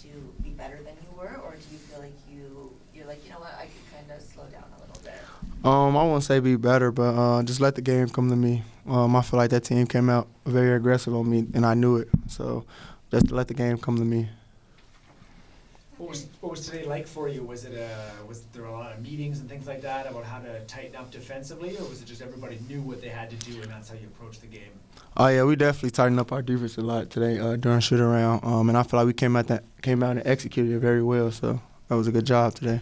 to be better than you were, or do you feel like you're like, you know what, I could kind of slow down a little bit? I won't say be better, but just let the game come to me. I feel like that team came out very aggressive on me, and I knew it. So just let the game come to me. What was today like for you? Was there a lot of meetings and things like that about how to tighten up defensively, or was it just everybody knew what they had to do and that's how you approached the game? Oh yeah, we definitely tightened up our defense a lot today during shoot around, and I feel like we came out and executed it very well. So that was a good job today.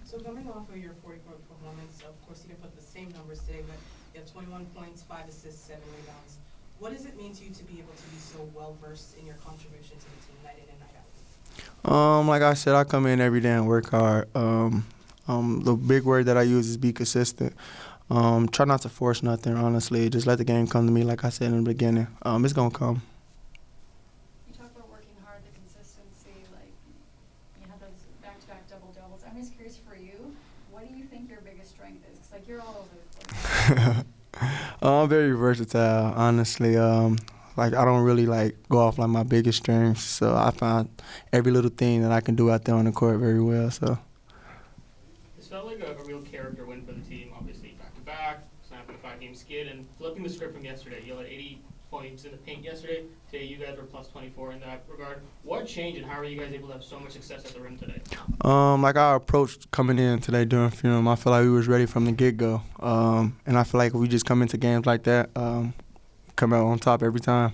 So coming off of your 40-point performance, of course you didn't put the same numbers today, but you have 21 points, 5 assists, 7 rebounds. What does it mean to you to be able to be so well versed in your contribution to the team night in and night out? Like I said, I come in every day and work hard. The big word that I use is be consistent. Try not to force nothing, honestly. Just let the game come to me, like I said in the beginning. It's going to come. You talk about working hard, the consistency, like you have those back-to-back double-doubles. I'm just curious for you, what do you think your biggest strength is? Because, like, you're all over the place. I'm very versatile, honestly. Like, I don't really, like, go off, like, my biggest strengths. So I find every little thing that I can do out there on the court very well, so. This felt like a real character win for the team, obviously back-to-back, snapping a 5-game skid, and flipping the script from yesterday. You had 80 points in the paint yesterday. Today you guys were plus 24 in that regard. What changed, and how are you guys able to have so much success at the rim today? Like our approach coming in today during film, I feel like we was ready from the get-go. And I feel like if we just come into games like that, come out on top every time.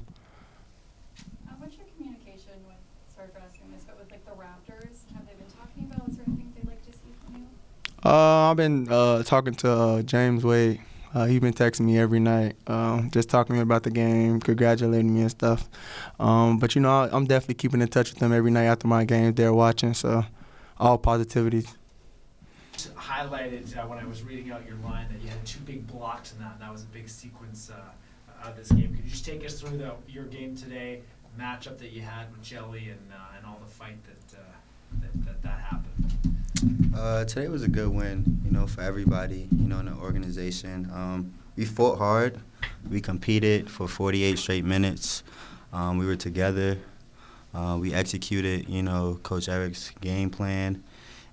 What's your communication with, sorry for asking this, but with like the Raptors? Have they been talking about certain things they'd like to see from you? I've been talking to James Wade. He's been texting me every night, just talking to me about the game, congratulating me and stuff. But, you know, I'm definitely keeping in touch with them every night after my games. They're watching, so all positivity. Highlighted when I was reading out your line that you had 2 big blocks in that, and that was a big sequence of this game. Could you just take us through your game today, matchup that you had with Jelly, and all the fight that happened? Today was a good win, you know, for everybody, you know, in the organization. We fought hard. We competed for 48 straight minutes. We were together. We executed, you know, Coach Eric's game plan.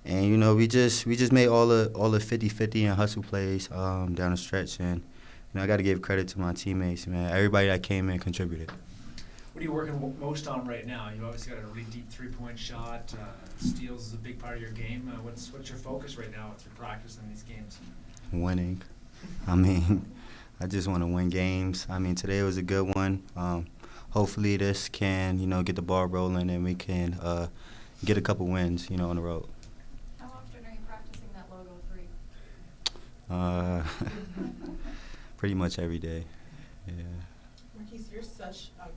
And, you know, we just made all the 50-50 and hustle plays down the stretch. And, you know, I got to give credit to my teammates, man. Everybody that came in contributed. What are you working most on right now? You obviously got a really deep 3-point shot. Steals is a big part of your game. What's your focus right now with your practice in these games? Winning. I mean, I just want to win games. I mean, today was a good one. Hopefully this can, you know, get the ball rolling and we can get a couple wins, you know, on the road. How often are you practicing that logo 3? Pretty much every day, yeah. Markquis, you're such a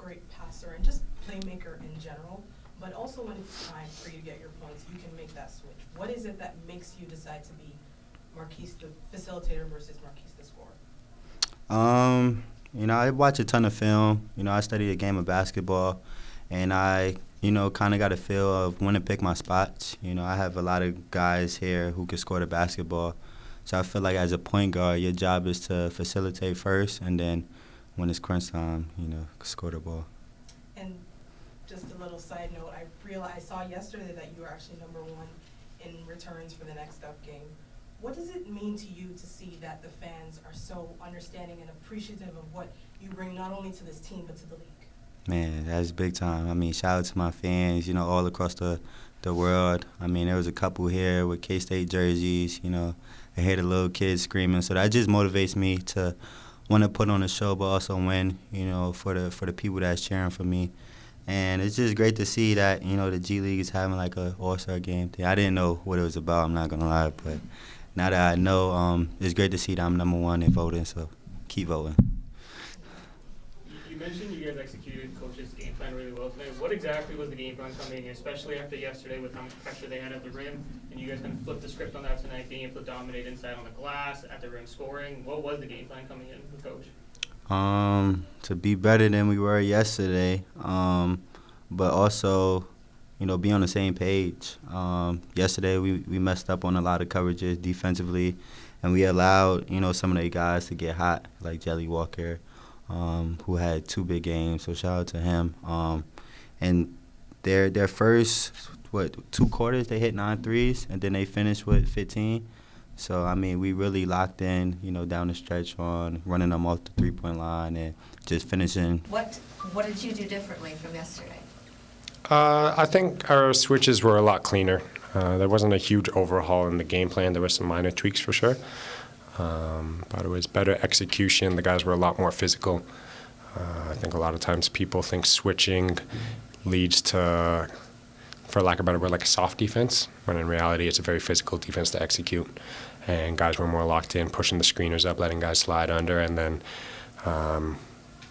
great passer and just playmaker in general, but also when it's time for you to get your points, you can make that switch. What is it that makes you decide to be Markquis the facilitator versus Markquis the scorer? You know, I watch a ton of film. You know, I study the game of basketball, and I, you know, kind of got a feel of when to pick my spots. You know, I have a lot of guys here who can score the basketball. So I feel like as a point guard, your job is to facilitate first, and then when it's crunch time, you know, score the ball. And just a little side note, I saw yesterday that you were actually #1 in returns for the next up game. What does it mean to you to see that the fans are so understanding and appreciative of what you bring not only to this team but to the league? Man, that's big time. I mean, shout out to my fans, you know, all across the world. I mean, there was a couple here with K-State jerseys, you know. I hear the little kids screaming. So that just motivates me to want to put on a show but also win, you know, for the people that's cheering for me. And it's just great to see that, you know, the G League is having like a all-star game thing. I didn't know what it was about, I'm not going to lie, but now that I know, it's great to see that I'm #1 in voting, so keep voting. You mentioned you guys executed Coach's game plan really well tonight. What exactly was the game plan coming in, especially after yesterday with how much pressure they had at the rim, and you guys kind of flipped the script on that tonight, being able to dominate inside on the glass, at the rim scoring. What was the game plan coming in with Coach? To be better than we were yesterday, but also, you know, be on the same page. Yesterday we messed up on a lot of coverages defensively, and we allowed, you know, some of the guys to get hot, like Jelly Walker, who had 2 big games, so shout out to him. and their first, 2 quarters, they hit 9 threes, and then they finished with 15. So, I mean, we really locked in, down the stretch on running them off the three-point line and just finishing. What did you do differently from yesterday? I think our switches were a lot cleaner. There wasn't a huge overhaul in the game plan. There were some minor tweaks for sure. But it was better execution. The guys were a lot more physical. I think a lot of times people think switching leads to, for lack of a better word, like a soft defense, when in reality it's a very physical defense to execute. And guys were more locked in, pushing the screeners up, letting guys slide under, and then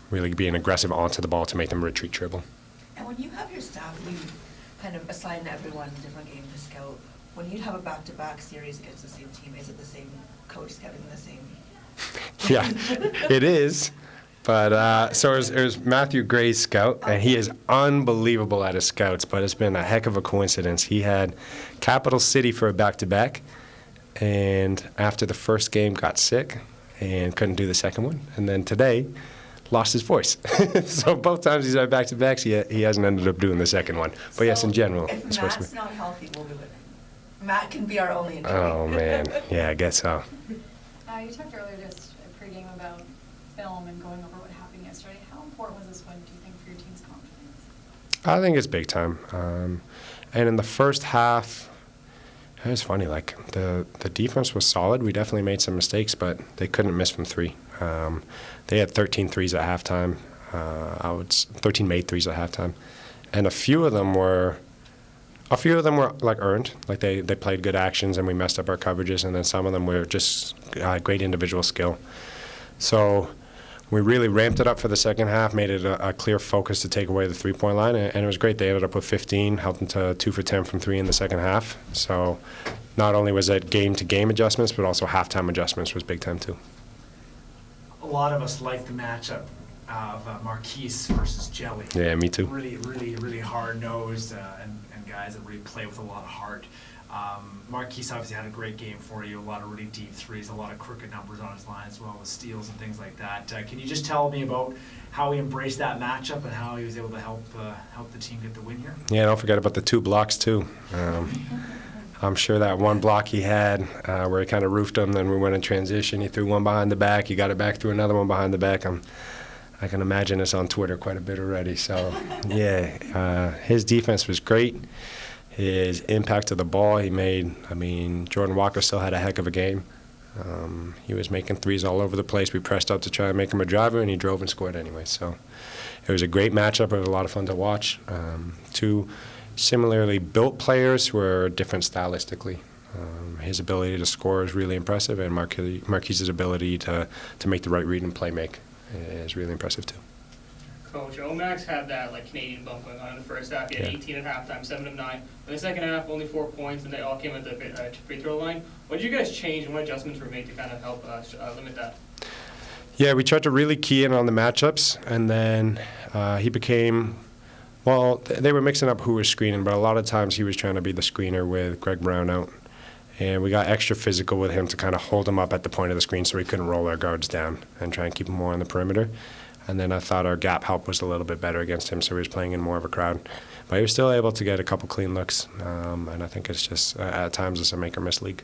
really being aggressive onto the ball to make them retreat dribble. And when you have your staff, you kind of assign everyone a different game to scout. When you have a back-to-back series against the same team, is it the same coach scouting the same? Yeah, it is. But so it was Matthew Gray's scout, and he is unbelievable at his scouts, but it's been a heck of a coincidence. He had Capital City for a back-to-back, and after the first game got sick and couldn't do the second one, and then today lost his voice. So both times he's had back-to-backs, he hasn't ended up doing the second one. But yes, in general. If it's supposed to Matt's be. not healthy, we'll be winning. Matt can be our only injury. Oh, man. Yeah, I guess so. You talked earlier just pregame about film and going over what happened yesterday. How important was this win, do you think, for your team's confidence? I think it's big time. And in the first half, it was funny. Like the defense was solid. We definitely made some mistakes, but they couldn't miss from 3. They had 13 threes at halftime. 13 made threes at halftime, and a few of them were like earned. Like they played good actions, and we messed up our coverages. And then some of them were just great individual skill. So we really ramped it up for the second half, made it a clear focus to take away the three-point line, and it was great. They ended up with 15, helped them to 2 for 10 from 3 in the second half. So not only was it game-to-game adjustments, but also halftime adjustments was big time too. A lot of us like the matchup of Markquis versus Jelly. Yeah, me too. Really, really, really hard-nosed and guys that really play with a lot of heart. Markquis obviously had a great game for you, a lot of really deep threes, a lot of crooked numbers on his line as well, with steals and things like that. Can you just tell me about how he embraced that matchup and how he was able to help the team get the win here? Yeah, don't forget about the 2 blocks too. I'm sure that one block he had where he kind of roofed him, then we went in transition, he threw one behind the back, he got it back, threw another one behind the back. I can imagine this on Twitter quite a bit already. So, yeah, his defense was great. His impact to the ball, Jordan Walker still had a heck of a game. He was making threes all over the place. We pressed up to try and make him a driver, and he drove and scored anyway. So it was a great matchup. It was a lot of fun to watch. 2 similarly built players who are different stylistically. His ability to score is really impressive, and Marquis' ability to make the right read and play make is really impressive too. Coach, Omax had that Canadian bump going on in the first half. He had 18 at halftime, 7 of 9. In the second half, only 4 points, and they all came at the free throw line. What did you guys change, and what adjustments were made to kind of help limit that? Yeah, we tried to really key in on the matchups, and then he became, they were mixing up who was screening, but a lot of times he was trying to be the screener with Greg Brown out. And we got extra physical with him to kind of hold him up at the point of the screen so he couldn't roll our guards down and try and keep him more on the perimeter. And then I thought our gap help was a little bit better against him, so he was playing in more of a crowd. But he was still able to get a couple clean looks, and I think it's just, at times, it's a make-or-miss league.